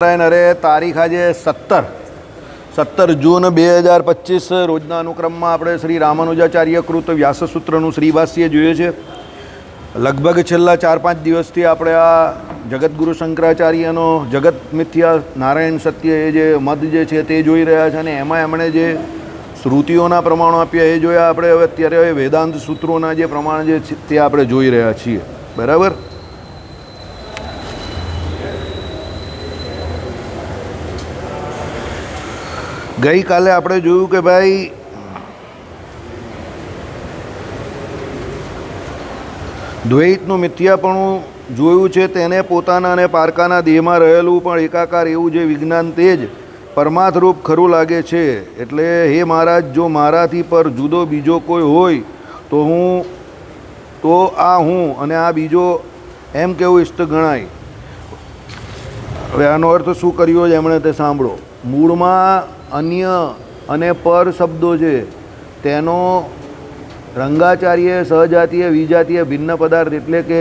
અરે તારીખ આજે 17 જૂન 2025 રોજના અનુક્રમમાં આપણે શ્રી રામાનુજાચાર્ય કૃત વ્યાસસૂત્રનું શ્રીભાષ્ય જોઈએ છે. લગભગ છેલ્લા 4-5 દિવસથી આપણે આ જગતગુરુ શંકરાચાર્યનો જગત મિથ્યા નારાયણ સત્ય એ જે મત જે છે તે જોઈ રહ્યા છે અને એમાં એમણે જે શ્રુતિઓના પ્રમાણો આપ્યા એ જોયા આપણે. હવે અત્યારે વેદાંત સૂત્રોના જે પ્રમાણ જે છે તે આપણે જોઈ રહ્યા છીએ. બરાબર. ગઈકાલે આપણે જોયું કે ભાઈ દ્વૈતનું મિથ્યાપણું જોયું છે. તેને પોતાના અને પારકાના દેહમાં રહેલું પણ એકાકાર એવું જે વિજ્ઞાન તે જ પરમાર્થરૂપ ખરું લાગે છે. એટલે હે મહારાજ, જો મારાથી પર જુદો બીજો કોઈ હોય તો આ હું અને આ બીજો એમ કેવું ઇષ્ટ ગણાય. હવે આનો અર્થ શું કર્યો છે એમણે તે સાંભળો. મૂળમાં અન્ય અને પર શબ્દો છે તેનો રંગાચાર્ય સહજાતીય વિજાતીય ભિન્ન પદાર્થ એટલે કે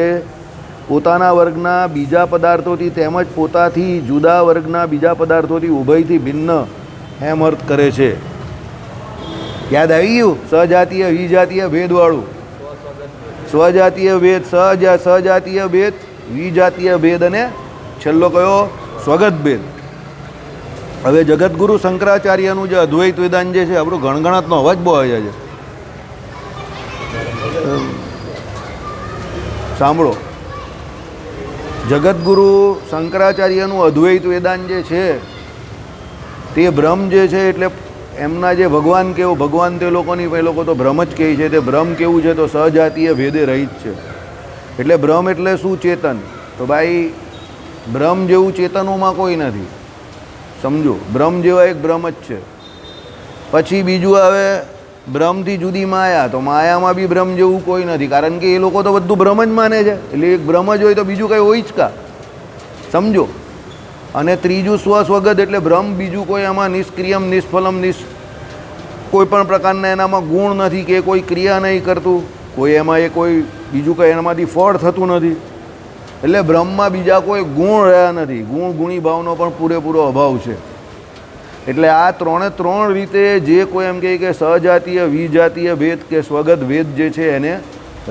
પોતાના વર્ગના બીજા પદાર્થોથી તેમજ પોતાથી જુદા વર્ગના બીજા પદાર્થોથી ઉભયથી ભિન્ન એમ અર્થ કરે છે. યાદ આવી ગયું? સહજાતીય વિજાતીય ભેદવાળું. સ્વજાતીય ભેદ, સહજાતીય ભેદ, વિજાતીય ભેદ અને છેલ્લો કયો? સ્વગત ભેદ. હવે જગતગુરુ શંકરાચાર્યનું જે અદ્વૈત વેદાંત જે છે, આપણું ગણગણાટનો અવાજ બહુ આવે છે. સાંભળો, જગતગુરુ શંકરાચાર્યનું અદ્વૈત વેદાંત જે છે તે બ્રહ્મ જે છે એટલે એમના જે ભગવાન કેવું, ભગવાન તે લોકોની એ લોકો તો બ્રહ્મ જ કહે છે. તે બ્રહ્મ કેવું છે તો સહજાતીય ભેદે રહિત છે. એટલે બ્રહ્મ એટલે શું? ચેતન. તો ભાઈ બ્રહ્મ જેવું ચેતનોમાં કોઈ નથી. સમજો, બ્રહ્મ જેવા એક બ્રહ્મ જ છે. પછી બીજું આવે બ્રહ્મથી જુદી માયા. તો માયામાં બી બ્રહ્મ જેવું કોઈ નથી, કારણ કે એ લોકો તો બધું બ્રહ્મ જ માને છે. એટલે એક બ્રહ્મ જ હોય તો બીજું કંઈ હોય જ કા? સમજો. અને ત્રીજું સ્વસ્વગત એટલે બ્રહ્મ, બીજું કોઈ એમાં નિષ્ક્રિયમ નિષ્ફલમ કોઈ પણ પ્રકારના એનામાં ગુણ નથી કે કોઈ ક્રિયા નહીં કરતું, કોઈ એમાં એ કોઈ બીજું કંઈ એનામાંથી ફળ થતું નથી. એટલે બ્રહ્મમાં બીજા કોઈ ગુણ રહ્યા નથી. ગુણી ભાવનો પણ પૂરેપૂરો અભાવ છે. એટલે આ ત્રણ રીતે જે કોઈ એમ કહે કે સહજાતીય વિજાતીય ભેદ કે સ્વગત ભેદ જે છે એને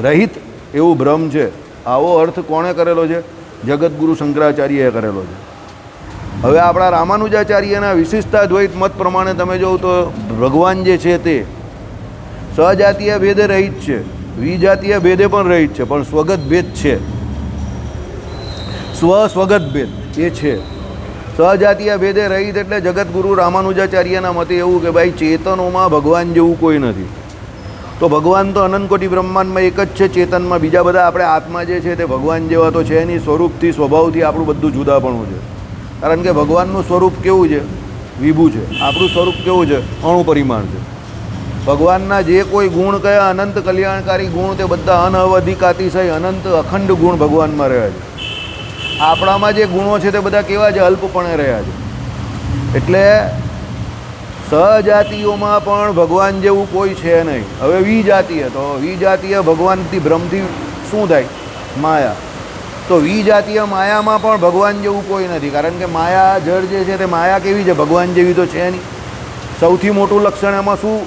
રહિત એવું બ્રહ્મ છે. આવો અર્થ કોણે કરેલો છે? જગતગુરુ શંકરાચાર્યએ કરેલો છે. હવે આપણા રામાનુજાચાર્યના વિશિષ્ટાદ્વૈત મત પ્રમાણે તમે જોવો તો ભગવાન જે છે તે સહજાતીય ભેદે રહિત છે, વિજાતીય ભેદે પણ રહિત છે, પણ સ્વગત ભેદ છે. સ્વગત ભેદ એ છે. સહજાતીય ભેદે રહિત એટલે જગતગુરુ રામાનુજાચાર્યના મતે એવું કે ભાઈ ચેતનોમાં ભગવાન જેવું કોઈ નથી. તો ભગવાન તો અનંતકોટી બ્રહ્માંડમાં એક જ છે ચેતનમાં. બીજા બધા આપણે આત્મા જે છે તે ભગવાન જેવા તો છે નહીં. સ્વરૂપથી સ્વભાવથી આપણું બધું જુદાપણું છે. કારણ કે ભગવાનનું સ્વરૂપ કેવું છે? વિભુ છે. આપણું સ્વરૂપ કેવું છે? અણુ પરિમાણ છે. ભગવાનના જે કોઈ ગુણ કયા અનંત કલ્યાણકારી ગુણ તે બધા અનવધિકાતિશય અનંત અખંડ ગુણ ભગવાનમાં રહ્યા છે. આપણામાં જે ગુણો છે તે બધા કેવા છે? અલ્પપણે રહ્યા છે. એટલે સહજાતીયોમાં પણ ભગવાન જેવું કોઈ છે નહીં. હવે વિજાતીય, તો વિજાતીય ભગવાનથી ભ્રમથી શું થાય? માયા. તો વિજાતીય માયામાં પણ ભગવાન જેવું કોઈ નથી, કારણ કે માયા જળ જે છે તે માયા કેવી છે? ભગવાન જેવી તો છે નહીં. સૌથી મોટું લક્ષણ એમાં શું?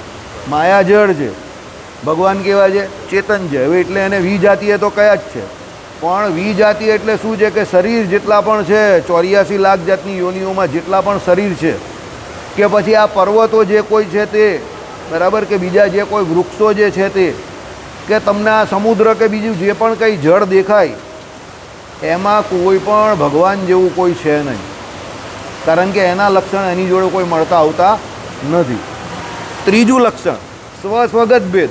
માયા જળ છે, ભગવાન કેવા છે? ચેતન છે. હવે એટલે એને વિજાતીય તો કયા જ છે. પણ વિજાતીય એટલે શું છે કે શરીર જેટલા પણ છે 84 લાખ જાતની યોનિઓમાં જેટલા પણ શરીર છે, કે પછી આ પર્વતો જે કોઈ છે તે, બરાબર, કે બીજા જે કોઈ વૃક્ષો જે છે તે, કે તમને આ સમુદ્ર કે બીજું જે પણ કંઈ જળ દેખાય એમાં કોઈ પણ ભગવાન જેવું કોઈ છે નહીં, કારણ કે એના લક્ષણ એની જોડે કોઈ મળતા આવતા નથી. ત્રીજું લક્ષણ સ્વસ્વગત ભેદ.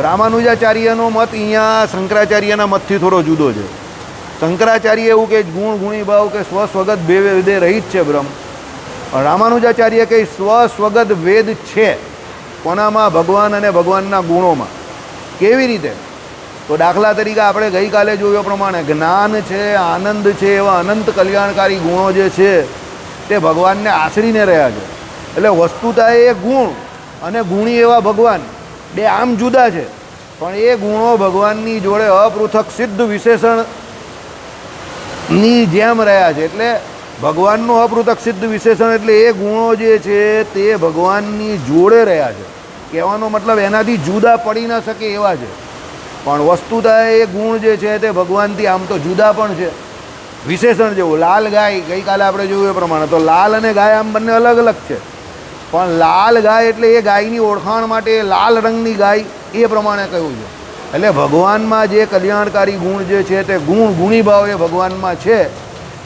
રામાનુજાચાર્યનો મત અહીંયા શંકરાચાર્યના મતથી થોડો જુદો છે. શંકરાચાર્ય એવું કે ગુણી ભાવ કે સ્વસ્વગત ભેદે રહિત છે બ્રહ્મ. રામાનુજાચાર્ય કે સ્વસ્વગત ભેદ છે. કોનામાં? ભગવાન અને ભગવાનના ગુણોમાં. કેવી રીતે? તો દાખલા તરીકે આપણે ગઈકાલે જોયો પ્રમાણે જ્ઞાન છે, આનંદ છે, એવા અનંત કલ્યાણકારી ગુણો જે છે તે ભગવાનને આશરીને રહ્યા છે. એટલે વસ્તુતા એ ગુણ અને ગુણી એવા ભગવાન બે આમ જુદા છે, પણ એ ગુણો ભગવાનની જોડે અપૃથક સિદ્ધ વિશેષણની જેમ રહ્યા છે. એટલે ભગવાનનું અપૃથક સિદ્ધ વિશેષણ એટલે એ ગુણો જે છે તે ભગવાનની જોડે રહ્યા છે. કહેવાનો મતલબ એનાથી જુદા પડી ન શકે એવા છે, પણ વસ્તુતા એ ગુણ જે છે તે ભગવાનથી આમ તો જુદા પણ છે. વિશેષણ જેવું લાલ ગાય ગઈકાલે આપણે જોયું એ પ્રમાણે, તો લાલ અને ગાય આમ બંને અલગ અલગ છે, પણ લાલ ગાય એટલે એ ગાયની ઓળખાણ માટે લાલ રંગની ગાય એ પ્રમાણે કહ્યું છે. એટલે ભગવાનમાં જે કલ્યાણકારી ગુણ જે છે તે ગુણી ભાવ એ ભગવાનમાં છે,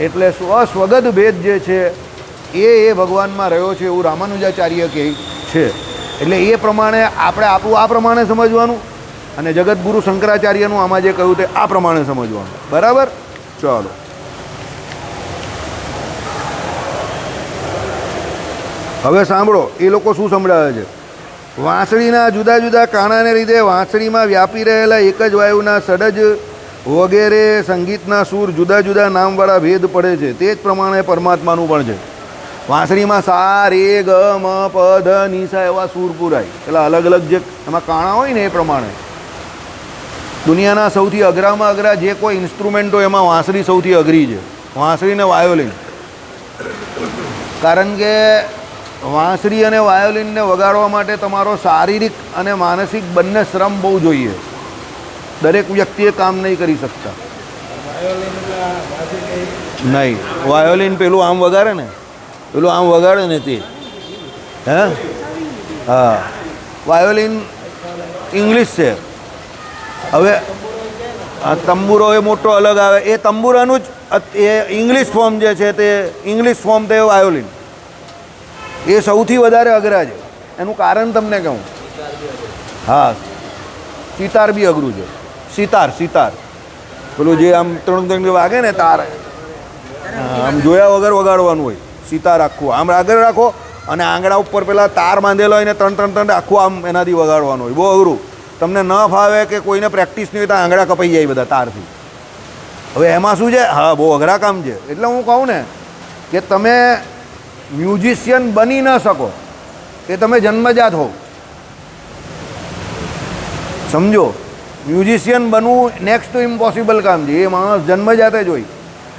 એટલે સ્વગત ભેદ જે છે એ ભગવાનમાં રહ્યો છે એવું રામાનુજાચાર્ય કહે છે. એટલે એ પ્રમાણે આપણે આપણું આ પ્રમાણે સમજવાનું, અને જગતગુરુ શંકરાચાર્યનું આમાં જે કહ્યું તે આ પ્રમાણે સમજવાનું. બરાબર? ચાલો હવે સાંભળો એ લોકો શું સંભળાવે છે. વાંસળીના જુદા જુદા કાણાને લીધે વાંસળીમાં વ્યાપી રહેલા એક જ વાયુના સડજ વગેરે સંગીતના સૂર જુદા જુદા નામવાળા ભેદ પડે છે. તે જ પ્રમાણે પરમાત્માનું પણ છે. વાંસળીમાં સા રે ગ મ પ ધ ની સા એવા સૂર પુરાય, પેલા અલગ અલગ જે એમાં કાણા હોય ને એ પ્રમાણે. દુનિયાના સૌથી અઘરામાં અઘરા જે કોઈ ઇન્સ્ટ્રુમેન્ટ હોય એમાં વાંસળી સૌથી અઘરી છે, વાંસળી ને વાયોલિન. કારણ કે વાંસળી અને વાયોલિનને વગાડવા માટે તમારો શારીરિક અને માનસિક બંને શ્રમ બહુ જોઈએ. દરેક વ્યક્તિએ કામ નહીં કરી શકતા. નહીં, વાયોલિન પેલું આમ વગાડે ને, પેલું આમ વગાડે ને તે, હે હા, વાયોલિન ઇંગ્લિશ છે. હવે તંબુરો એ મોટો અલગ આવે, એ તંબુરાનું જ એ ઇંગ્લિશ ફોર્મ જે છે તે ઇંગ્લિશ ફોર્મ તે વાયોલિન એ સૌથી વધારે અઘરા છે. એનું કારણ તમને કહું. હા, સિતાર બી અઘરું છે. સિતાર પેલું જે આમ ત્રણ ત્રણ વાગે ને તાર, આમ જોયા વગર વગાડવાનું હોય. સિતાર આખું આમ આગળ રાખો અને આંગળા ઉપર પેલા તાર બાંધેલો હોય ને ત્રણ ત્રણ ત્રણ આખું આમ એનાથી વગાડવાનું હોય. બહુ અઘરું. તમને ન ફાવે કે કોઈને પ્રેક્ટિસ નહીં હોય તો આંગળા કપાઈ જાય બધા તારથી. હવે એમાં શું છે, હા બહુ અઘરા કામ છે. એટલે હું કહું ને કે તમે મ્યુઝિશિયન બની ન શકો એ તમે જન્મજાત હો. સમજો, મ્યુઝિશિયન બનવું નેક્સ્ટ ટુ ઇમ્પોસિબલ કામ છે. એ માણસ જન્મજાતે જ હોય.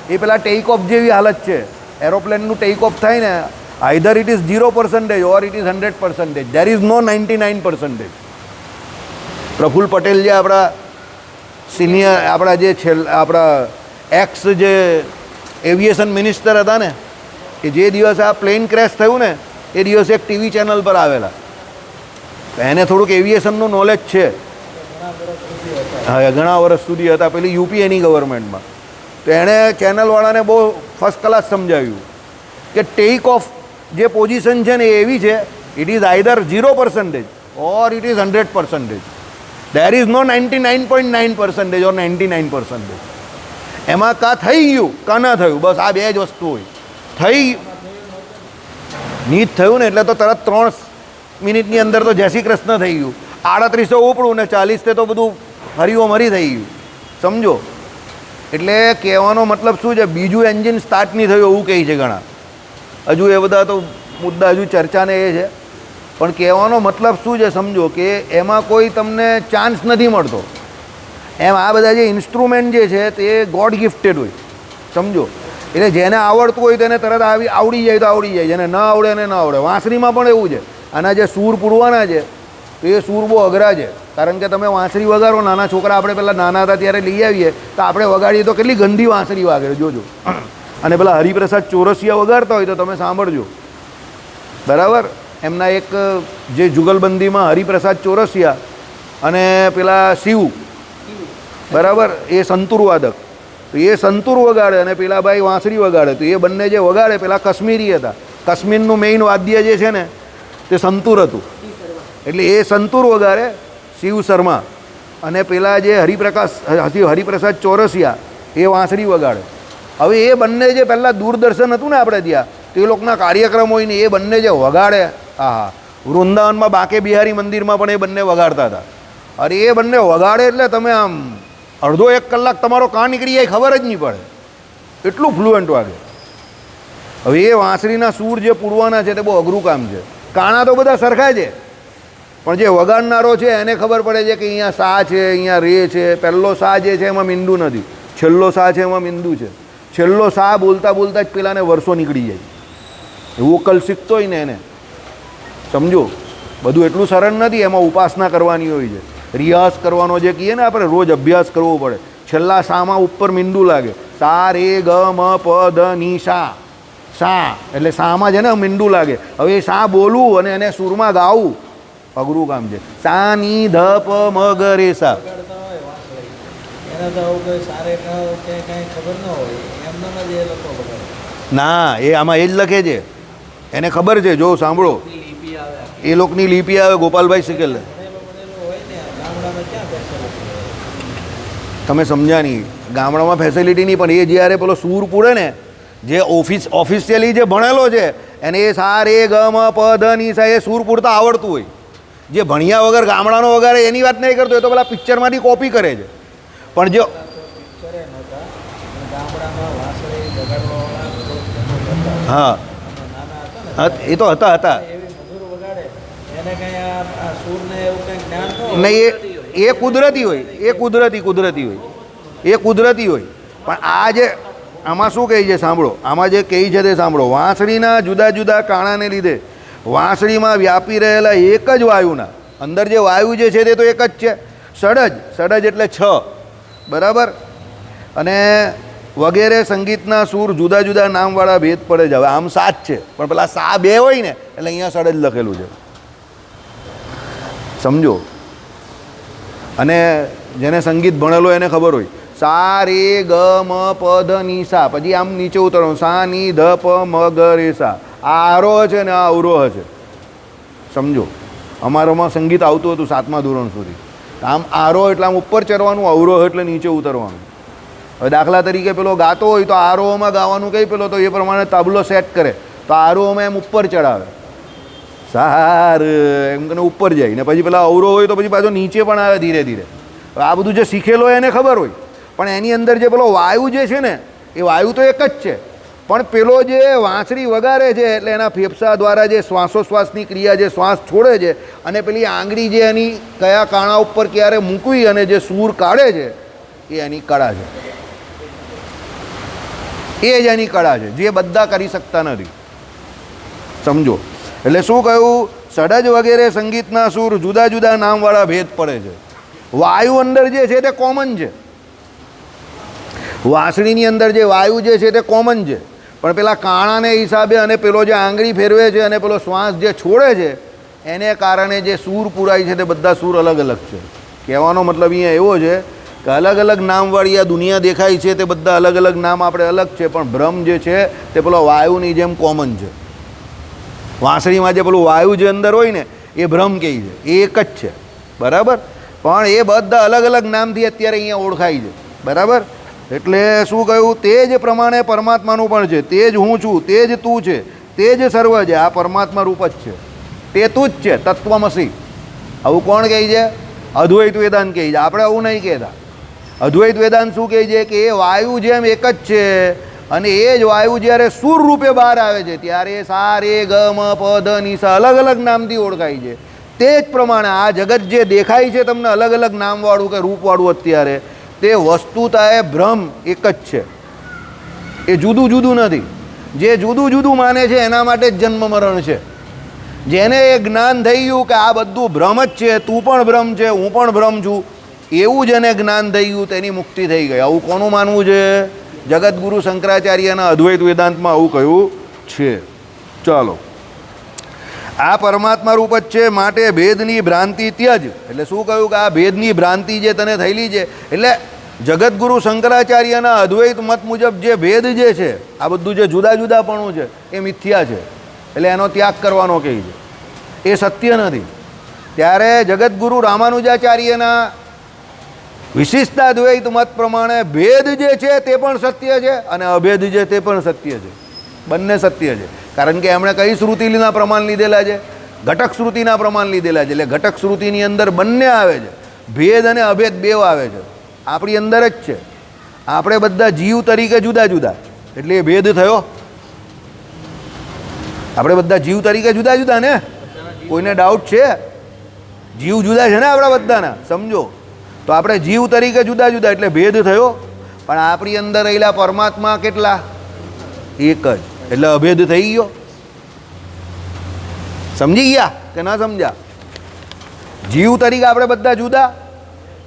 એ પેલા ટેક ઓફ જેવી હાલત છે. એરોપ્લેનનું ટેક ઓફ થાય ને, either it is 0% or it is 100%. There is no 99%. Praful Patel જે આપણા સિનિયર, આપણા જે આપણા એક્સ જે એવિએશન મિનિસ્ટર હતા ને, કે જે દિવસે આ પ્લેન ક્રેશ થયું ને એ દિવસે એક ટીવી ચેનલ પર આવેલા. એને થોડુંક એવિએશનનું નોલેજ છે. હા, ઘણા વર્ષ સુધી હતા પેલી યુપીએની ગવર્મેન્ટમાં. તો એણે ચેનલવાળાને બહુ ફર્સ્ટ ક્લાસ સમજાવ્યું કે ટેક ઓફ જે પોઝિશન છે ને એ એવી છે, it is either 0% or it is 100%. There is no 99.9% or 99%. એમાં કાં થઈ ગયું કાં ના થયું, બસ આ બે જ વસ્તુ હોય. થઈ નીત થયું ને એટલે તો તરત 3 મિનિટની અંદર તો જય શ્રી કૃષ્ણ થઈ ગયું. 3800 ઉપડું ને 40 તો બધું હરિઓ મરી થઈ ગયું. સમજો, એટલે કહેવાનો મતલબ શું છે, બીજું એન્જિન સ્ટાર્ટ નહીં થયું એવું કહે છે ઘણા. હજુ એ બધા તો મુદ્દા હજુ ચર્ચાને એ છે, પણ કહેવાનો મતલબ શું છે સમજો કે એમાં કોઈ તમને ચાન્સ નથી મળતો. એમ આ બધા જે ઇન્સ્ટ્રુમેન્ટ જે છે તે ગોડ ગિફ્ટેડ હોય. સમજો, એટલે જેને આવડતું હોય તેને તરત આવડી જાય તો આવડી જાય, જેને ન આવડે એને ન આવડે. વાંસળીમાં પણ એવું છે. આના જે સૂર પૂરવાના છે તો એ સૂર બહુ અઘરા છે. કારણ કે તમે વાંસળી વગાડો, નાના છોકરા આપણે પહેલાં નાના હતા ત્યારે લઈ આવીએ તો આપણે વગાડીએ તો કેટલી ગંદી વાંસળી વાગે જોજો. અને પેલા હરિપ્રસાદ ચોરસિયા વગાડતા હોય તો તમે સાંભળજો. બરાબર? એમના એક જે જુગલબંધીમાં હરિપ્રસાદ ચોરસિયા અને પેલા શિવ, બરાબર, એ સંતૂર વાદક, તો એ સંતૂર વગાડે અને પેલા ભાઈ વાંસળી વગાડે. તો એ બંને જે વગાડે પેલા કાશ્મીરી હતા. કાશ્મીરનું મેઇન વાદ્ય જે છે ને તે સંતૂર હતું. એટલે એ સંતૂર વગાડે શિવ શર્મા, અને પેલા જે હરિપ્રસાદ ચોરસિયા એ વાંસળી વગાડે. હવે એ બંને જે પહેલાં દૂરદર્શન હતું ને આપણે ત્યાં, તો એ લોકોના કાર્યક્રમ હોય ને એ બંને જે વગાડે, હા, વૃંદાવનમાં બાંકે બિહારી મંદિરમાં પણ એ બંને વગાડતા હતા. અરે એ બંને વગાડે એટલે તમે આમ અડધો 1 કલાક તમારો કાં નીકળી જાય ખબર જ નહીં પડે, એટલું ફ્લુઅન્ટ વાગે. હવે એ વાંસળીના સૂર જે પૂરવાના છે તે બહુ અઘરું કામ છે. કાણા તો બધા સરખા છે, પણ જે વગાડનારો છે એને ખબર પડે છે કે અહીંયા સા છે, અહીંયા રે છે. પહેલો સા જે છે એમાં મીંડું નથી, છેલ્લો સા છે એમાં મીંડું છે, છેલ્લો સા બોલતા બોલતા જ પેલાને વર્ષો નીકળી જાય. વોકલ શીખતો હોય ને એને, સમજો. બધું એટલું સરળ નથી, એમાં ઉપાસના કરવાની હોય છે, રિયાઝ કરવાનો જે કહીએ ને આપણે, રોજ અભ્યાસ કરવો પડે. છેલ્લા સામાં ઉપર મીંડું લાગે. સા રે ગ મ પ ધ ની સા. સા એટલે સામાં છે ને મીંડું લાગે. હવે એ સા બોલવું અને એને સૂરમાં ગાવું અઘરું કામ છે. સા ની ધ પ મ ગ રે સા. ના, એ આમાં એ જ લખે છે, એને ખબર છે. જો સાંભળો, એ લોકોની લિપિ આવે, ગોપાલભાઈ શીખેલ. તમે સમજ્યા નહીં, ગામડામાં ફેસિલિટી નહીં, પણ એ જ્યારે પેલો સૂર પૂરે ને, જે ઓફિશિયલી જે ભણેલો છે એને એ સા રે ગ મ પ ધ ની સા એ સૂર પૂરતા આવડતું હોય. જે ભણ્યા વગર ગામડાનો વગર એની વાત નહીં કરતો, એ તો પેલા પિક્ચરમાંથી કોપી કરે છે. પણ જો હા એ તો હતા નહીં, એ કુદરતી હોય, એ કુદરતી હોય, એ કુદરતી હોય. પણ આ જે આમાં શું કહે છે સાંભળો, આમાં જે કહે છે તે સાંભળો. વાંસળીના જુદા જુદા કાણાને લીધે વાંસળીમાં વ્યાપી રહેલા એક જ વાયુના, અંદર જે વાયુ જે છે તે તો એક જ છે. સડજ એટલે 6, બરાબર. અને વગેરે સંગીતના સૂર જુદા જુદા નામવાળા ભેદ પડે છે. હવે આમ 7 છે, પણ પેલા સા 2 હોય ને એટલે અહીંયા સડજ લખેલું છે, સમજો. અને જેને સંગીત ભણેલો એને ખબર હોય. સા રે ગ મ પ ધ ની સા, પછી આમ નીચે ઉતરવાનું. સા ની ધ પ મ ગ રે સા. આ આરોહ છે ને આ અવરોહ છે, સમજો. અમારામાં સંગીત આવતું હતું 7મા ધોરણ સુધી. આમ આરોહ એટલે આમ ઉપર ચડવાનું, અવરોહ એટલે નીચે ઉતરવાનું. હવે દાખલા તરીકે પેલો ગાતો હોય તો આરોહમાં ગાવાનું કંઈ, પેલો તો એ પ્રમાણે તબલો સેટ કરે તો આરોહમાં એમ ઉપર ચડાવે, સાર એમ કરીને ઉપર જાય. ને પછી પેલા અવરોહ હોય તો પછી પાછો નીચે પણ આવે ધીરે ધીરે. હવે આ બધું જે શીખેલો હોય એને ખબર હોય, પણ એની અંદર જે પેલો વાયુ જે છે ને એ વાયુ તો એક જ છે. પણ પેલો જે વાંસળી વગાડે છે એટલે એના ફેફસા દ્વારા જે શ્વાસોશ્વાસની ક્રિયા, જે શ્વાસ છોડે છે અને પેલી આંગળી જે એની કયા કાણા ઉપર ક્યારે મૂકવી અને જે સૂર કાઢે છે એ એની કળા છે. એ જ એની કળા છે, જે બધા કરી શકતા નથી, સમજો. એટલે શું કહ્યું? સડજ વગેરે સંગીતના સૂર જુદા જુદા નામવાળા ભેદ પડે છે. વાયુ અંદર જે છે તે કોમન છે, વાંસળીની અંદર જે વાયુ જે છે તે કોમન છે. પણ પેલા કાણાને હિસાબે અને પેલો જે આંગળી ફેરવે છે અને પેલો શ્વાસ જે છોડે છે એને કારણે જે સૂર પુરાય છે તે બધા સૂર અલગ અલગ છે. કહેવાનો મતલબ અહીંયા એવો છે કે અલગ અલગ નામવાળી આ દુનિયા દેખાય છે તે બધા અલગ અલગ નામ આપણે અલગ છે, પણ બ્રહ્મ જે છે તે પેલો વાયુની જેમ કોમન છે. વાંસળીમાં જે પેલું વાયુ જે અંદર હોય ને એ બ્રહ્મ કહે છે, એ એક જ છે, બરાબર. પણ એ બધા અલગ અલગ નામથી અત્યારે અહીંયા ઓળખાય છે, બરાબર. એટલે શું કહ્યું? તે જ પ્રમાણે પરમાત્માનું પણ છે. તે જ હું છું, તે જ તું છે, તે જ સર્વ છે. આ પરમાત્મા રૂપ જ છે, તે તું જ છે, તત્વમસી. આવું કોણ કહે છે? અદ્વૈત વેદાંત કહે છે. આપણે આવું નહીં કહેતા. અદ્વૈત વેદાંત શું કહે છે કે એ વાયુ જેમ એક જ છે અને એ જ વાયુ જ્યારે સૂર રૂપે બહાર આવે છે ત્યારે સા રે ગ મ પ ધ ની સા અલગ અલગ નામથી ઓળખાય છે. તે જ પ્રમાણે આ જગત જે દેખાય છે તમને અલગ અલગ નામવાળું કે રૂપવાળું અત્યારે, તે વસ્તુતાએ બ્રહ્મ એક જ છે, એ જુદું જુદું નથી. જે જુદું જુદું માને છે એના માટે જ જન્મ મરણ છે. જેને એ જ્ઞાન થઈ ગયું કે આ બધું ભ્રમ જ છે, તું પણ બ્રહ્મ છે, હું પણ બ્રહ્મ છું, એવું જેને જ્ઞાન થઈ ગયું તેની મુક્તિ થઈ ગઈ. આવું કોનું માનવું છે? જગતગુરુ શંકરાચાર્યના અદ્વૈત વેદાંતમાં આવું કહ્યું છે. ચાલો, આ પરમાત્મા રૂપ જ છે, માટે ભેદની ભ્રાંતિ ત્યજ. એટલે શું કહ્યું કે આ ભેદની ભ્રાંતિ જે તને થયેલી છે, એટલે જગતગુરુ શંકરાચાર્યના અદ્વૈત મત મુજબ જે ભેદ જે છે, આ બધું જે જુદા જુદાપણું છે એ મિથ્યા છે, એટલે એનો ત્યાગ કરવાનો કહે છે, એ સત્ય નથી. ત્યારે જગતગુરુ રામાનુજાચાર્યના વિશિષ્ટાદ્વૈત મત પ્રમાણે ભેદ જે છે તે પણ સત્ય છે અને અભેદ જે તે પણ સત્ય છે, બંને સત્ય છે. કારણ કે એમણે કઈ શ્રુતિના પ્રમાણ લીધેલા છે? ઘટક શ્રુતિના પ્રમાણ લીધેલા છે. એટલે ઘટક શ્રુતિની અંદર બંને આવે છે, ભેદ અને અભેદ બેવ આવે છે. આપણી અંદર જ છે. આપણે બધા જીવ તરીકે જુદા જુદા, એટલે એ ભેદ થયો. આપણે બધા જીવ તરીકે જુદા જુદા ને? કોઈને ડાઉટ છે? જીવ જુદા છે ને આપણા બધાના, સમજો. તો આપણે જીવ તરીકે જુદા જુદા એટલે ભેદ થયો. પણ આપણી અંદર રહેલા પરમાત્મા કેટલા? એક જ. એટલે અભેદ થઈ ગયો. સમજી ગયા કે ના સમજ્યા? જીવ તરીકે આપણે બધા જુદા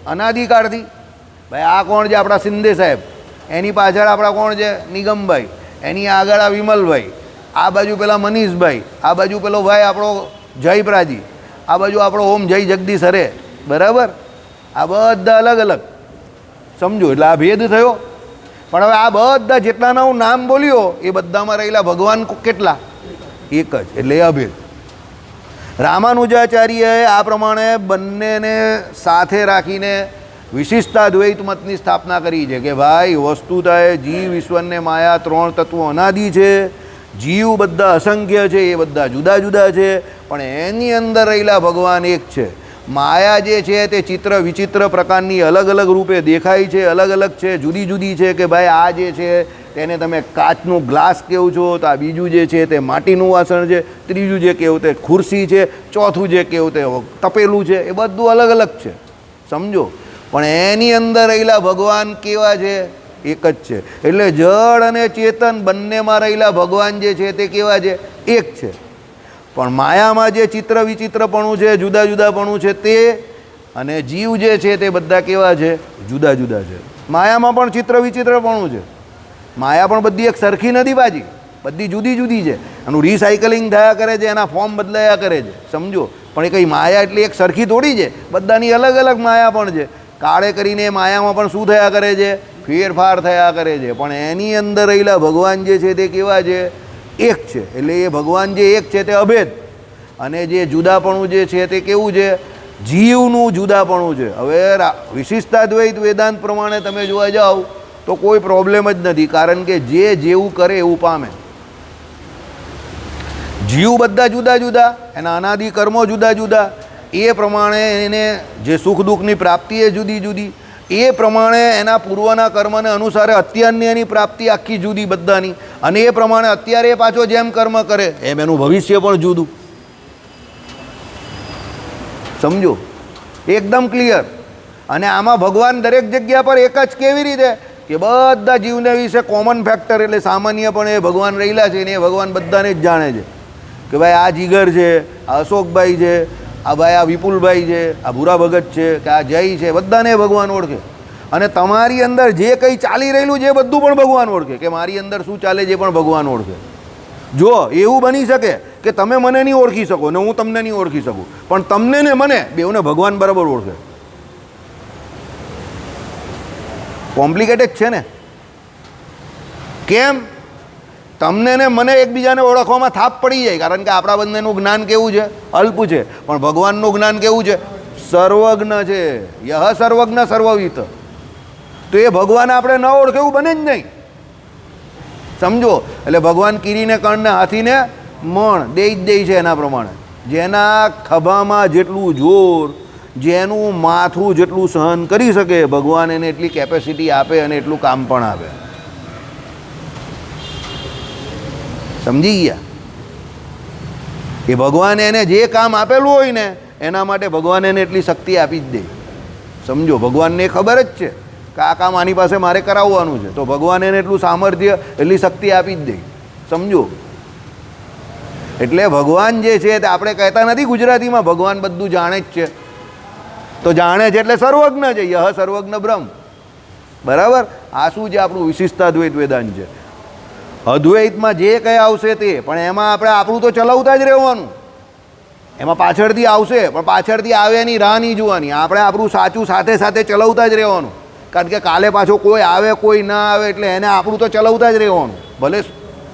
અનાદિકાળથી. ભાઈ આ કોણ છે? આપણા શિંદે સાહેબ. એની પાછળ આપણા કોણ છે? નિગમભાઈ. એની આગળ આ વિમલભાઈ. આ બાજુ પેલા મનીષભાઈ. આ બાજુ પેલો ભાઈ આપણો જયપ્રાજી. આ બાજુ આપણો ઓમ જય જગદીશ હરે. બરાબર? આ બધા અલગ અલગ. સમજો? એટલે આ ભેદ થયો. પણ હવે આ બધા જેટલાના હું નામ બોલ્યો એ બધામાં રહેલા ભગવાન કેટલા? એક જ. એટલે એ અભેદ. રામાનુજાચાર્યએ આ પ્રમાણે બંનેને સાથે રાખીને વિશિષ્ટાદ્વૈત મતની સ્થાપના કરી છે કે ભાઈ વસ્તુતાએ જીવ, ઈશ્વરને માયા ત્રણ તત્વો અનાદિ છે. જીવ બધા અસંખ્ય છે, એ બધા જુદા જુદા છે, પણ એની અંદર રહેલા ભગવાન એક છે. માયા જે છે તે ચિત્ર વિચિત્ર પ્રકારની અલગ અલગ રૂપે દેખાય છે, અલગ અલગ છે, જુદી જુદી છે. કે ભાઈ આ જે છે તેને તમે કાચનું ગ્લાસ કહો છો, તો આ બીજું જે છે તે માટીનું વાસણ છે, ત્રીજું જે કહેવું તે ખુરશી છે, ચોથું જે કહેવું તે તપેલું છે. એ બધું અલગ અલગ છે. સમજો? પણ એની અંદર રહેલા ભગવાન કેવા છે? એક જ છે. એટલે જળ અને ચેતન બંનેમાં રહેલા ભગવાન જે છે તે કેવા છે? એક છે. પણ માયામાં જે ચિત્ર વિચિત્રપણું છે, જુદા જુદાપણું છે તે, અને જીવ જે છે તે બધા કેવા છે? જુદા જુદા છે. માયામાં પણ ચિત્ર વિચિત્રપણું છે. માયા પણ બધી એક સરખી નથી પાછી, બધી જુદી જુદી છે. એનું રિસાયકલિંગ થયા કરે છે, એના ફોર્મ બદલાયા કરે છે. સમજો? પણ એ કંઈ માયા એટલી એક સરખી થોડી છે, બધાની અલગ અલગ માયા પણ છે. કાળે કરીને માયામાં પણ શું થયા કરે છે? ફેરફાર થયા કરે છે. પણ એની અંદર રહેલા ભગવાન જે છે તે કેવા છે? એક છે. એટલે એ ભગવાન જે એક છે તે અભેદ. અને જે જુદાપણું જે છે તે કેવું છે? જીવનું જુદાપણું છે. હવે વિશિષ્ટાદ્વૈત વેદાંત પ્રમાણે તમે જોવા જાઓ તો કોઈ પ્રોબ્લેમ જ નથી, કારણ કે જે જેવું કરે એવું પામે. જીવ બધા જુદા જુદા, એના અનાદિ કર્મો જુદા જુદા, એ પ્રમાણે એને જે સુખ દુઃખની પ્રાપ્તિ એ જુદી જુદી, એ પ્રમાણે એના પૂર્વના કર્મને અનુસારે અત્યારની એની પ્રાપ્તિ આખી જુદી બધાની, અને એ પ્રમાણે અત્યારે પાછો જેમ કર્મ કરે એમ એનું ભવિષ્ય પણ જુદું. સમજો? એકદમ ક્લિયર. અને આમાં ભગવાન દરેક જગ્યા પર એક જ. કેવી રીતે? કે બધા જીવને વિશે કોમન ફેક્ટર, એટલે સામાન્યપણે ભગવાન રહેલા છે ને એ ભગવાન બધાને જ જાણે છે. કે ભાઈ આ જીગર છે, આ અશોકભાઈ છે, આ ભાઈ આ વિપુલભાઈ છે, આ ભૂરા ભગત છે, કે આ જય છે, બધાને ભગવાન ઓળખે. અને તમારી અંદર જે કંઈ ચાલી રહેલું છે એ બધું પણ ભગવાન ઓળખે. કે મારી અંદર શું ચાલે છે પણ ભગવાન ઓળખે. જો એવું બની શકે કે તમે મને નહીં ઓળખી શકો ને હું તમને નહીં ઓળખી શકું, પણ તમને ને મને બેઉને ભગવાન બરાબર ઓળખે. કોમ્પ્લિકેટેડ છે ને? કેમ? તમને ને મને એકબીજાને ઓળખવામાં થાપ પડી જાય, કારણ કે આપણા બંનેનું જ્ઞાન કેવું છે? અલ્પ છે. પણ ભગવાનનું જ્ઞાન કેવું છે? સર્વજ્ઞ છે. યહ સર્વજ્ઞ સર્વવિત. તો એ ભગવાન આપણે ન ઓળખે એવું બને જ નહીં. સમજો? એટલે ભગવાન કીરીને કર્ણને હાથીને મણ દે જ દે છે એના પ્રમાણે. જેના ખભામાં જેટલું જોર, જેનું માથું જેટલું સહન કરી શકે, ભગવાન એને એટલી કેપેસિટી આપે અને એટલું કામ પણ આપે. સમજી ગયા? એ ભગવાને એને જે કામ આપેલું હોય ને એના માટે ભગવાન એને એટલી શક્તિ આપી જ દે. સમજો? ભગવાનને ખબર જ છે કે આ કામ આની પાસે મારે કરાવવાનું છે, તો ભગવાન એને એટલું સામર્થ્ય, એટલી શક્તિ આપી જ દે. સમજો? એટલે ભગવાન જે છે તે આપણે કહેતા નથી ગુજરાતીમાં ભગવાન બધું જાણે જ છે. તો જાણે છે એટલે સર્વજ્ઞ છે. યહ સર્વજ્ઞ બ્રહ્મ. બરાબર? આ શું છે? આપણું વિશિષ્ટાદ્વૈત વેદાંત છે. અદ્વૈતમાં જે કંઈ આવશે તે, પણ એમાં આપણે આપણું તો ચલાવતા જ રહેવાનું. એમાં પાછળથી આવશે, પણ પાછળથી આવે એની રાહ નહીં જોવાની. આપણે આપણું સાચું સાથે સાથે ચલાવતા જ રહેવાનું. કારણ કે કાલે પાછો કોઈ આવે કોઈ ના આવે, એટલે એને આપણું તો ચલાવતા જ રહેવાનું, ભલે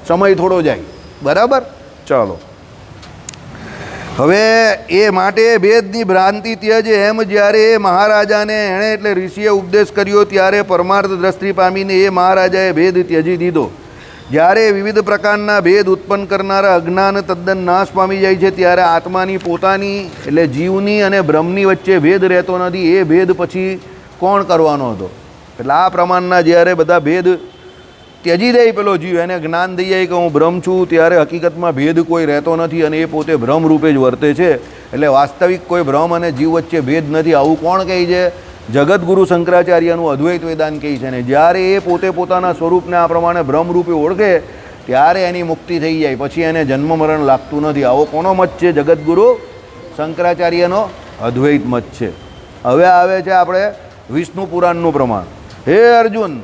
સમય થોડો જાય. બરાબર? ચાલો. હવે એ માટે ભેદની ભ્રાંતિ ત્યજ. એમ જ્યારે એ મહારાજાને એણે એટલે ઋષિએ ઉપદેશ કર્યો ત્યારે પરમાર્થ દ્રષ્ટિ પામીને એ મહારાજાએ ભેદ ત્યજી દીધો. જ્યારે વિવિધ પ્રકારના ભેદ ઉત્પન્ન કરનારા અજ્ઞાન તદ્દન નાશ પામી જાય છે ત્યારે આત્માની પોતાની એટલે જીવની અને બ્રહ્મની વચ્ચે ભેદ રહેતો નથી. એ ભેદ પછી કોણ કરવાનો હતો? એટલે આ પ્રમાણના જ્યારે બધા ભેદ ત્યજી દે પેલો જીવ, એને જ્ઞાન થઈ જાય કે હું બ્રહ્મ છું, ત્યારે હકીકતમાં ભેદ કોઈ રહેતો નથી અને એ પોતે ભ્રમ રૂપે જ વર્તે છે. એટલે વાસ્તવિક કોઈ ભ્રમ અને જીવ વચ્ચે ભેદ નથી. આવું કોણ કહે છે? જગતગુરુ શંકરાચાર્યનું અદ્વૈત વેદાંત કહે છે ને જ્યારે એ પોતે પોતાના સ્વરૂપને આ પ્રમાણે બ્રહ્મરૂપે ઓળખે ત્યારે એની મુક્તિ થઈ જાય, પછી એને જન્મ મરણ લાગતું નથી. આવો કોનો મત છે? જગતગુરુ શંકરાચાર્યનો અદ્વૈત મત છે. હવે આવે છે આપણે વિષ્ણુ પુરાણનું પ્રમાણ. હે અર્જુન,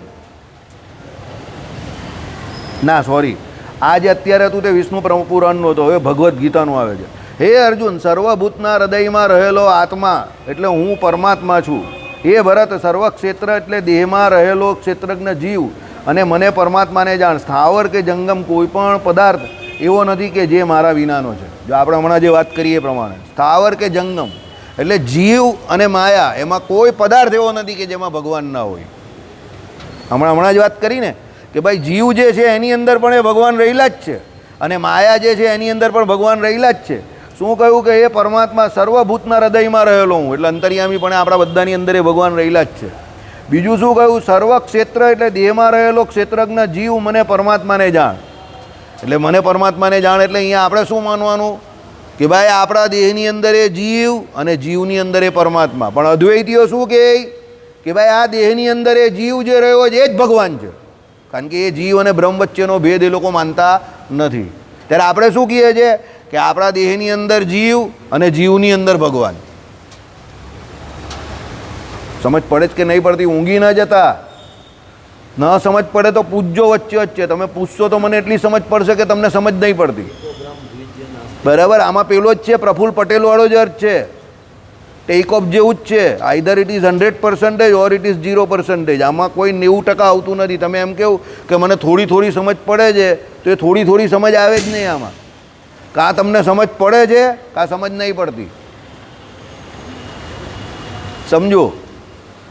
ના સોરી, આજે અત્યારે તું તે વિષ્ણુ પુરાણનો હતો, હવે ભગવદ્ ગીતાનું આવે છે. હે અર્જુન, સર્વભૂતના હૃદયમાં રહેલો આત્મા એટલે હું પરમાત્મા છું. એ ભરત, સર્વ ક્ષેત્ર એટલે દેહમાં રહેલો ક્ષેત્રજ્ઞ જીવ અને મને પરમાત્માને જાણ. સ્થાવર કે જંગમ કોઈ પણ પદાર્થ એવો નથી કે જે મારા વિનાનો છે. જો આપણે હમણાં જે વાત કરીએ એ પ્રમાણે સ્થાવર કે જંગમ એટલે જીવ અને માયા, એમાં કોઈ પદાર્થ એવો નથી કે જેમાં ભગવાન ના હોય. હમણાં જ વાત કરીને કે ભાઈ જીવ જે છે એની અંદર પણ એ ભગવાન રહેલા જ છે અને માયા જે છે એની અંદર પણ ભગવાન રહેલા જ છે. શું કહ્યું કે એ પરમાત્મા સર્વભૂતના હૃદયમાં રહેલો હું, એટલે અંતર્યામી પણ આપણા બધાની અંદર એ ભગવાન રહેલા જ છે. બીજું શું કહ્યું? સર્વ ક્ષેત્ર એટલે દેહમાં રહેલો ક્ષેત્રજ્ઞ જીવ મને પરમાત્માને જાણ. એટલે મને પરમાત્માને જાણ એટલે અહીંયા આપણે શું માનવાનું કે ભાઈ આપણા દેહની અંદર એ જીવ અને જીવની અંદર એ પરમાત્મા. પણ અદ્વૈતીઓ શું કહે કે ભાઈ આ દેહની અંદર એ જીવ જે રહ્યો છે એ જ ભગવાન છે, કારણ કે એ જીવ અને બ્રહ્મ વચ્ચેનો ભેદ એ લોકો માનતા નથી. ત્યારે આપણે શું કહીએ છીએ કે આપણા દેહની અંદર જીવ અને જીવની અંદર ભગવાન. સમજ પડે જ કે નહીં પડતી? ઊંઘી ન જતા. ન સમજ પડે તો પૂછજો વચ્ચે વચ્ચે. તમે પૂછશો તો મને એટલી સમજ પડશે કે તમને સમજ નહીં પડતી. બરાબર? આમાં પેલો જ છે, પ્રફુલ્લ પટેલવાળો જ અર્થ છે. ટેક ઓફ જેવું જ છે. Either it is 100% or it is 0%. આમાં કોઈ 90% આવતું નથી. તમે એમ કહું કે મને થોડી થોડી સમજ પડે છે તો એ થોડી થોડી સમજ આવે જ નહીં. આમાં કાં તમને સમજ પડે છે કાં સમજ નહીં પડતી. સમજો?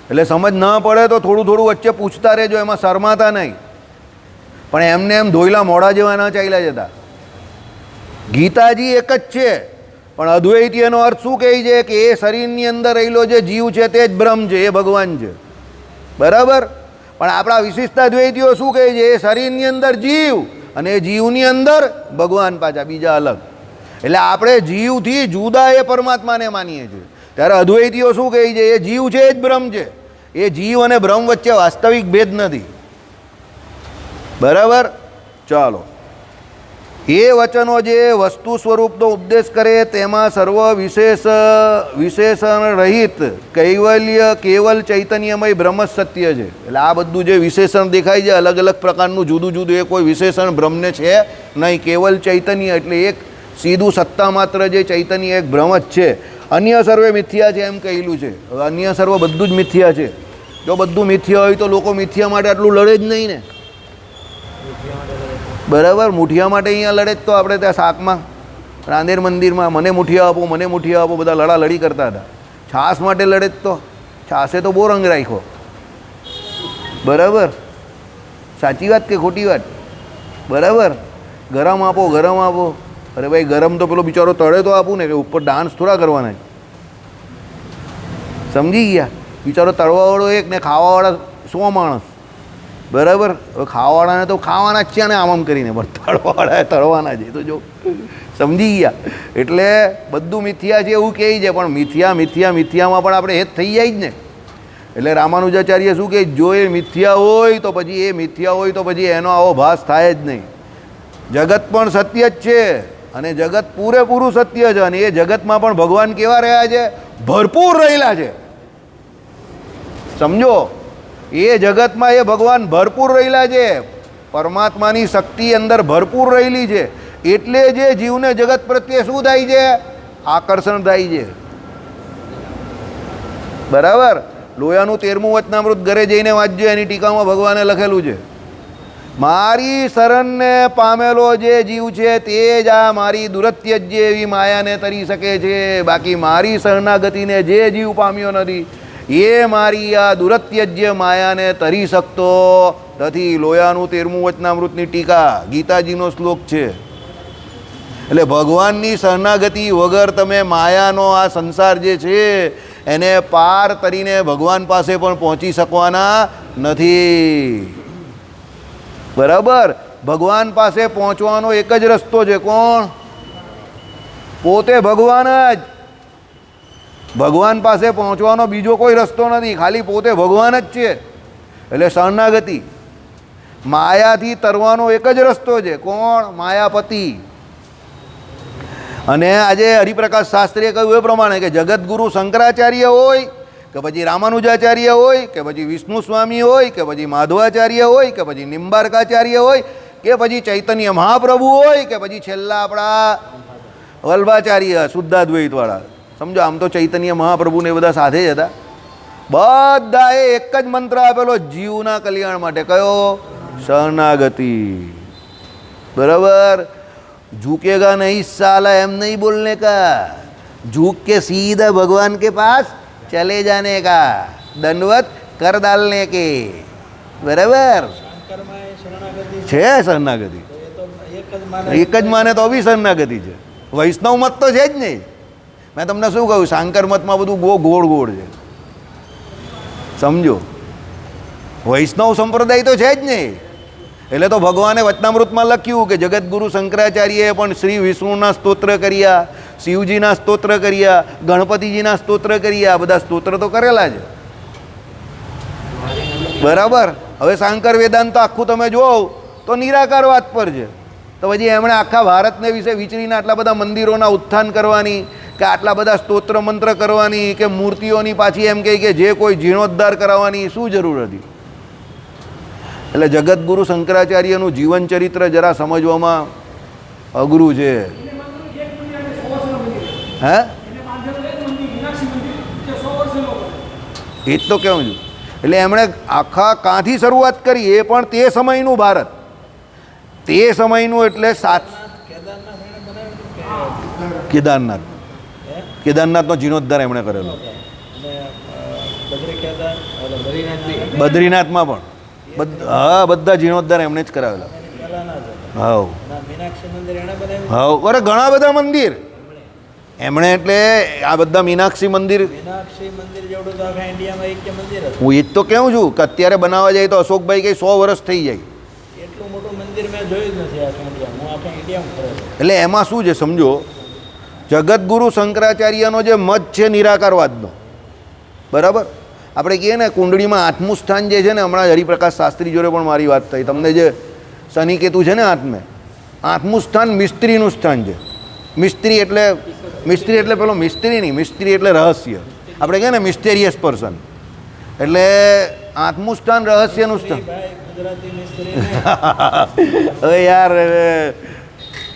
એટલે સમજ ન પડે તો થોડું થોડું વચ્ચે પૂછતા રહેજો, એમાં શરમાતા નહીં. પણ એમને એમ ધોઈલા મોઢા જેવા ન ચાલ્યા જતા. ગીતાજી એક જ છે, પણ અદ્વૈતીયનો અર્થ શું કહે છે કે એ શરીરની અંદર રહેલો જે જીવ છે તે જ બ્રહ્મ છે, એ ભગવાન છે. બરાબર? પણ આપણા વિશિષ્ટ અદ્વૈતીઓ શું કહે છે? એ શરીરની અંદર જીવ અને એ જીવની અંદર ભગવાન પાછા બીજા અલગ. એટલે આપણે જીવથી જુદા એ પરમાત્માને માનીએ છીએ. ત્યારે અદ્વૈતીઓ શું કહે છે? એ જીવ છે એ જ બ્રહ્મ છે. એ જીવ અને બ્રહ્મ વચ્ચે વાસ્તવિક ભેદ નથી. બરાબર? ચાલો, એ વચનો જે વસ્તુ સ્વરૂપનો ઉપદેશ કરે તેમાં સર્વ વિશેષણ રહિત કેવલ ચૈતન્યમય બ્રહ્મ સત્ય છે. એટલે આ બધું જે વિશેષણ દેખાય છે અલગ અલગ પ્રકારનું જુદું જુદું, એ કોઈ વિશેષણ બ્રહ્મને છે નહીં. કેવલ ચૈતન્ય એટલે એક સીધું સત્તા માત્ર જે ચૈતન્ય એક બ્રહ્મ જ છે. અન્ય સર્વે મિથ્યા છે એમ કહેલું છે. અન્ય સર્વ બધું જ મિથ્યા છે. જો બધું મિથ્યા હોય તો લોકો મિથ્યા માટે આટલું લડે જ નહીં ને. બરાબર? મુઠિયા માટે અહીંયા લડે જ તો આપણે ત્યાં શાકમાં રાંદેર મંદિરમાં મને મુઠિયા આપો, મને મુઠિયા આપો, બધા લડાલડી કરતા હતા. છાસ માટે લડે જ તો છાસે તો બહુ રંગ રાખ્યો. બરાબર? સાચી વાત કે ખોટી વાત? બરાબર? ગરમ આપો, ગરમ આપો. અરે ભાઈ ગરમ તો પેલો બિચારો તળે તો આપું ને, કે ઉપર ડાન્સ થોડા કરવાના. સમજી ગયા? બિચારો તળવાવાળો એક ને ખાવાવાળા 100 માણસ. બરાબર? હવે ખાવાવાળાને તો ખાવાના જ છે ને આમ કરીને, પણ તળવાવાળા તળવાના છે. તો જો સમજી ગયા? એટલે બધું મિથ્યા છે એવું કહે છે, પણ મિથ્યામાં પણ આપણે હેત થઈ જાય જ ને. એટલે રામાનુજાચાર્ય શું કહે? જો એ મિથ્યા હોય તો પછી એનો આવો ભાસ થાય જ નહીં. જગત પણ સત્ય જ છે અને જગત પૂરેપૂરું સત્ય છે, અને એ જગતમાં પણ ભગવાન કેવા રહ્યા છે? ભરપૂર રહેલા છે. સમજો? એ જગતમાં એ ભગવાન ભરપૂર રહેલા છે. પરમાત્માની શક્તિ અંદર ભરપૂર રહેલી છે. એટલે જે જીવને જગત પ્રત્યે શું થાય છે? આકર્ષણ થાય છે. બરાબર? લોયાનું 13મું વચનામૃત ઘરે જઈને વાંચજો, એની ટીકામાં ભગવાને લખેલું છે, મારી શરણને પામેલો જે જીવ છે તે જ આ મારી દુરત્યજ્ય એવી માયાને તરી શકે છે. બાકી મારી શરણાગતિને જે જીવ પામ્યો નથી એ મારી આ દુરત્યજ્ય માયાને તરી શકતો નથી. લોયાનું 13મું વચનામૃતની ટીકા, ગીતાજીનો શ્લોક છે. એટલે ભગવાનની શરણાગતિ વગર તમે માયાનો આ સંસાર જે છે એને પાર તરીને ભગવાન પાસે પણ પહોંચી શકવાના નથી. બરાબર? ભગવાન પાસે પહોંચવાનો એક જ રસ્તો છે. કોણ? પોતે ભગવાન જ. ભગવાન પાસે પહોંચવાનો બીજો કોઈ રસ્તો નથી, ખાલી પોતે ભગવાન જ છે. એટલે શરણાગતિ, માયાથી તરવાનો એક જ રસ્તો છે. કોણ? માયાપતિ. અને આજે હરિપ્રકાશ શાસ્ત્રીએ કહ્યું એ પ્રમાણે કે જગતગુરુ શંકરાચાર્ય હોય કે પછી રામાનુજાચાર્ય હોય કે પછી વિષ્ણુ સ્વામી હોય કે પછી માધવાચાર્ય હોય કે પછી નિંબાર્કાચાર્ય હોય કે પછી ચૈતન્ય મહાપ્રભુ હોય કે પછી છેલ્લા આપણા વલ્ભાચાર્ય શુદ્ધાદ્વૈતવાળા. સમજો, આમ તો ચૈતન્ય મહાપ્રભુને એ બધા સાથે જ હતા. બધાએ એક જ મંત્ર આપેલો જીવના કલ્યાણ માટે. કયો? શરણાગતિ. બરાબર? झुकेगा नहीं साला, एम नहीं बोलने का, झुक के सीधा भगवान के पास चले जाने का, दंडवत कर डालने के. बराबर છે શરણાગતિ? એક જ માને તો બી શરણાગતિ છે. વૈષ્ણવ મત તો છે જ નહીં. મેં તમને શું કહ્યું, શાંકર મતમાં બધું ગોળ ગોળ છે. સમજો, વૈષ્ણવ સંપ્રદાય તો છે જ નહીં. એટલે તો ભગવાને વચનામૃતમાં લખ્યું કે જગતગુરુ શંકરાચાર્યએ પણ શ્રી વિષ્ણુના સ્તોત્ર કર્યા, શિવજીના સ્તોત્ર કર્યા, ગણપતિજીના સ્તોત્ર કર્યા. બધા સ્તોત્ર તો કરેલા છે. બરાબર? હવે શાંકર વેદાંત આખું તમે જોવો તો નિરાકારવાદ પર છે. તો પછી એમણે આખા ભારતને વિશે વિચરીને આટલા બધા મંદિરોના ઉત્થાન કરવાની કે આટલા બધા સ્તોત્ર મંત્ર કરવાની કે મૂર્તિઓની પાછી એમ કહે કે જે કોઈ જીર્ણોદ્ધાર કરાવવાની શું જરૂર હતી? એટલે જગતગુરુ શંકરાચાર્યનું જીવન ચરિત્ર જરા સમજવામાં અઘરું છે. હે? એ જ તો કહું છું. એટલે એમણે આખા કાંથી શરૂઆત કરી, એ પણ તે સમયનું ભારત, તે સમયનું. એટલે કેદારનાથ, કેદારનાથનો જીર્ણોદ્ધાર એમણે કરેલો. બદ્રીનાથમાં પણ હા, બધા જીર્ણોદ્ધાર એમણે જ કરાવેલા. હા હા, અરે ઘણા બધા મંદિર એમણે. એટલે આ બધા મીનાક્ષી મંદિર, હું એ જ તો કહું છું કે અત્યારે બનાવવા જાય તો અશોકભાઈ કંઈ 100 વર્ષ થઈ જાય. એટલે એમાં શું છે સમજો, જગતગુરુ શંકરાચાર્યનો જે મત છે નિરાકારવાદનો, બરાબર? આપણે કહીએ ને કુંડળીમાં 8મું સ્થાન જે છે ને, હમણાં હરિપ્રકાશ શાસ્ત્રી જોડે પણ મારી વાત થઈ, તમને જે શનિ કેતુ છે ને 8મું સ્થાન મિસ્ત્રીનું સ્થાન છે. મિસ્ત્રી એટલે પેલો મિસ્ત્રી નહીં, મિસ્ત્રી એટલે રહસ્ય. આપણે કહીએ ને મિસ્ટેરિયસ પર્સન. એટલે 8મું સ્થાન રહસ્યનું સ્થાન. હવે યાર,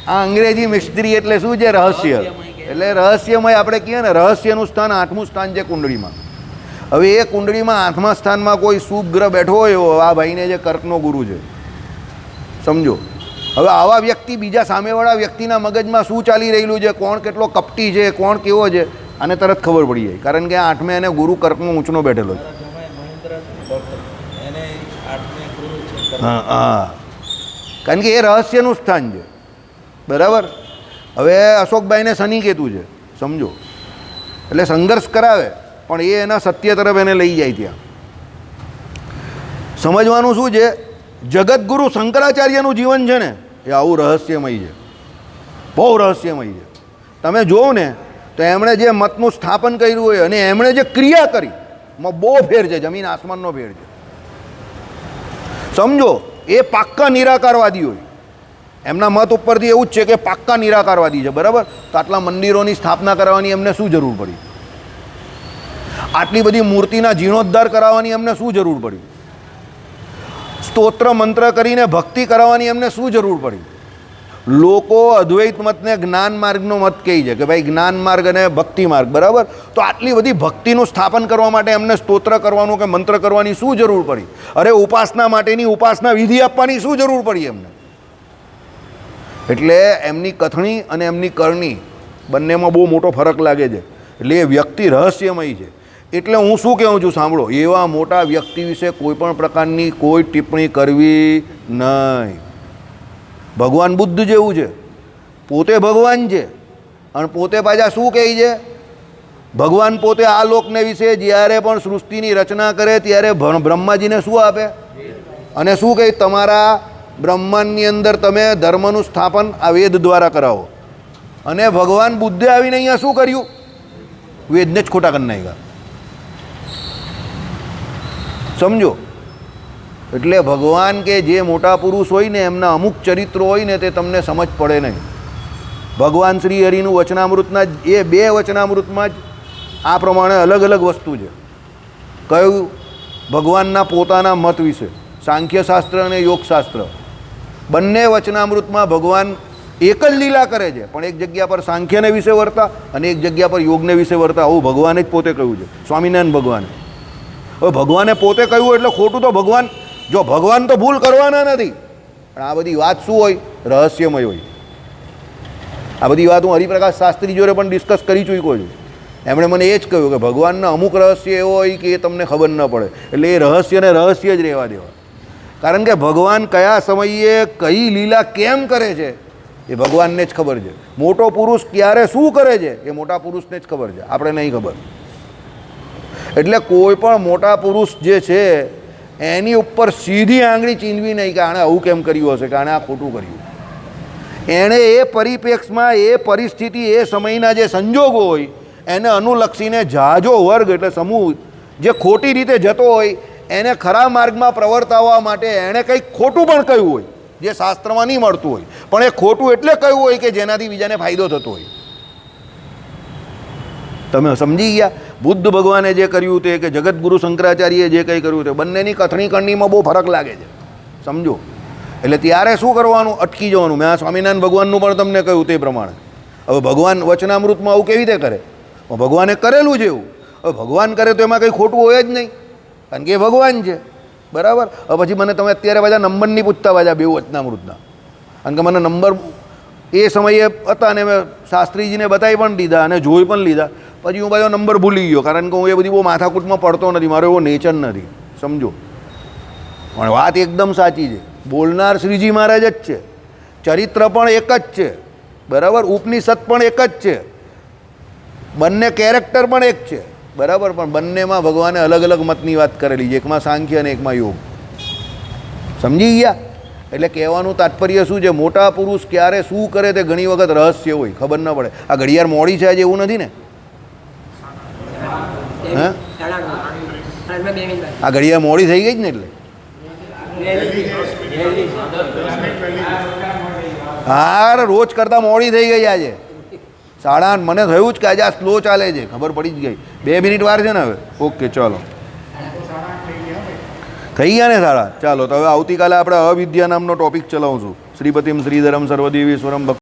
આ અંગ્રેજી મિસ્ત્રી એટલે શું છે? રહસ્ય. એટલે રહસ્યમય આપણે કહીએ ને, રહસ્યનું સ્થાન 8મું સ્થાન છે કુંડળીમાં. હવે એ કુંડળીમાં 8મા સ્થાનમાં કોઈ શુભ ગ્રહ બેઠો હોય એવો આ ભાઈને જે કર્કનો ગુરુ છે, સમજો. હવે આવા વ્યક્તિ બીજા સામેવાળા વ્યક્તિના મગજમાં શું ચાલી રહેલું છે, કોણ કેટલો કપટી છે, કોણ કેવો છે, આને તરત ખબર પડી જાય. કારણ કે 8મે એને ગુરુ કર્કમાં ઊંચનો બેઠેલો છે. હા હા, કારણ કે એ રહસ્યનું સ્થાન છે. બરાબર? હવે અશોકભાઈને શનિ કેતુ છે, સમજો. એટલે સંઘર્ષ કરાવે પણ એ એના સત્ય તરફ એને લઈ જાય. ત્યાં સમજવાનું શું છે, જગતગુરુ શંકરાચાર્યનું જીવન છે ને એ આવું રહસ્યમય છે, બહુ રહસ્યમય છે. તમે જોવો ને તો એમણે જે મતનું સ્થાપન કર્યું હોય અને એમણે જે ક્રિયા કરી એમાં બહુ ફેર છે, જમીન આસમાનનો ફેર છે. સમજો, એ પાક્કા નિરાકારવાદી હોય. એમના મત ઉપરથી એવું જ છે કે પાક્કા નિરાકારવાદી છે. બરાબર? તો આટલા મંદિરોની સ્થાપના કરવાની એમને શું જરૂર પડી? આટલી બધી મૂર્તિના જીર્ણોદ્ધાર કરાવવાની એમને શું જરૂર પડી? સ્તોત્ર મંત્ર કરીને ભક્તિ કરાવવાની એમને શું જરૂર પડી? લોકો અદ્વૈત મતને જ્ઞાન માર્ગનો મત કહે છે કે ભાઈ જ્ઞાન માર્ગ અને ભક્તિ માર્ગ. બરાબર? તો આટલી બધી ભક્તિનું સ્થાપન કરવા માટે એમને સ્તોત્ર કરવાનું કે મંત્ર કરવાની શું જરૂર પડી? અરે ઉપાસના માટેની ઉપાસના વિધિ આપવાની શું જરૂર પડી એમને? એટલે એમની કથણી અને એમની કરણી બંનેમાં બહુ મોટો ફરક લાગે છે. એટલે એ વ્યક્તિ રહસ્યમય છે. એટલે હું શું કહું છું સાંભળો, એવા મોટા વ્યક્તિ વિશે કોઈ પણ પ્રકારની કોઈ ટિપ્પણી કરવી નહીં. ભગવાન બુદ્ધ જેવું છે, પોતે ભગવાન છે અને પોતે પાછા શું કહે છે? ભગવાન પોતે આ લોકને વિશે જ્યારે પણ સૃષ્ટિની રચના કરે ત્યારે બ્રહ્માજીને શું આપે અને શું કહે? તમારા બ્રહ્માંડની અંદર તમે ધર્મનું સ્થાપન આ વેદ દ્વારા કરાવો. અને ભગવાન બુદ્ધે આવીને અહીંયા શું કર્યું? વેદને જ ખોટા કરી નાખ્યા. સમજો. એટલે ભગવાન કે જે મોટા પુરુષ હોય ને એમના અમુક ચરિત્રો હોય ને તે તમને સમજ પડે નહીં. ભગવાન શ્રી હરિનું વચનામૃતના એ 2 વચનામૃતમાં જ આ પ્રમાણે અલગ અલગ વસ્તુ છે. કયું? ભગવાનના પોતાના મત વિશે, સાંખ્યશાસ્ત્ર અને યોગશાસ્ત્ર. બંને વચનામૃતમાં ભગવાન એક જ લીલા કરે છે, પણ એક જગ્યા પર સાંખ્યને વિશે વર્તા અને એક જગ્યા પર યોગને વિશે વર્તા. આવું ભગવાને જ પોતે કહ્યું છે, સ્વામિનારાયણ ભગવાને. હવે ભગવાને પોતે કહ્યું એટલે ખોટું તો ભગવાન, જો ભગવાન તો ભૂલ કરવાના નથી, પણ આ બધી વાત શું હોય? રહસ્યમય હોય. આ બધી વાત હું હરિપ્રકાશ શાસ્ત્રી જોડે પણ ડિસ્કસ કરી ચૂક્યો છું. એમણે મને એ જ કહ્યું કે ભગવાનના અમુક રહસ્ય એવો હોય કે એ તમને ખબર ન પડે, એટલે એ રહસ્યને રહસ્ય જ રહેવા દેવા. કારણ કે ભગવાન કયા સમયે કઈ લીલા કેમ કરે છે એ ભગવાનને જ ખબર છે. મોટો પુરુષ ક્યારે શું કરે છે એ મોટા પુરુષને જ ખબર છે, આપણે નહીં ખબર. એટલે કોઈ પણ મોટા પુરુષ જે છે એની ઉપર સીધી આંગળી ચીંધવી નહીં કે આણે આવું કેમ કર્યું હશે, કે આણે આ ખોટું કર્યું. એણે એ પરિપ્રેક્ષમાં એ પરિસ્થિતિ એ સમયના જે સંજોગો હોય એને અનુલક્ષીને જાજો વર્ગ એટલે સમૂહ જે ખોટી રીતે જતો હોય એને ખરા માર્ગમાં પ્રવર્તાવવા માટે એણે કંઈક ખોટું પણ કહ્યું હોય જે શાસ્ત્રમાં નહીં મળતું હોય, પણ એ ખોટું એટલે કહ્યું હોય કે જેનાથી બીજાને ફાયદો થતો હોય. તમે સમજી ગયા? બુદ્ધ ભગવાને જે કર્યું તે કે જગતગુરુ શંકરાચાર્યએ જે કંઈ કર્યું તે બંનેની કથણી કરણીમાં બહુ ફરક લાગે છે. સમજો. એટલે ત્યારે શું કરવાનું? અટકી જવાનું. મેં આ સ્વામિનારાયણ ભગવાનનું પણ તમને કહ્યું તે પ્રમાણે. હવે ભગવાન વચનામૃતમાં આવું કેવી રીતે કરે? ભગવાને કરેલું છે એવું. હવે ભગવાન કરે તો એમાં કંઈ ખોટું હોય જ નહીં, કારણ કે એ ભગવાન છે. બરાબર. હવે પછી મને તમે અત્યારે બધા નંબર નહીં પૂછતા પાછા 2 વચનામૃતના, કારણ કે મને નંબર એ સમયે હતા ને મેં શાસ્ત્રીજીને બતાવી પણ દીધા અને જોઈ પણ લીધા. પછી હું પાછો નંબર ભૂલી ગયો, કારણ કે હું એ બધી બહુ માથાકૂટમાં પડતો નથી, મારો એવો નેચર નથી. સમજો. પણ વાત એકદમ સાચી છે. બોલનાર શ્રીજી મહારાજ જ છે, ચરિત્ર પણ એક જ છે. બરાબર. ઉપનિષદ પણ એક જ છે, બંને કેરેક્ટર પણ એક છે. બરાબર. પણ બંનેમાં ભગવાને અલગ અલગ મતની વાત કરેલી છે, એકમાં સાંખ્ય અને એકમાં યોગ. સમજી ગયા? એટલે કહેવાનું તાત્પર્ય શું છે? મોટા પુરુષ ક્યારે શું કરે તે ઘણી વખત રહસ્ય હોય, ખબર ન પડે. આ ઘડિયાળ મોડી છે આજે એવું નથી ને? હા, આ ઘડિયાળ મોડી થઈ ગઈ જ ને, એટલે હા રોજ કરતાં મોડી થઈ ગઈ આજે 8:30. મને થયું જ કે આજે આ સ્લો ચાલે છે, ખબર પડી જ ગઈ. 2 મિનિટ વાર છે ને હવે. ઓકે ચાલો, થઈ ગયા ને 8:30. ચાલો તો હવે આવતીકાલે આપણે અવિદ્યા નામનો ટોપિક ચલાવશું. શ્રીપતિમ શ્રીધરમ સર્વદેવીશ્વરમ ભક્ત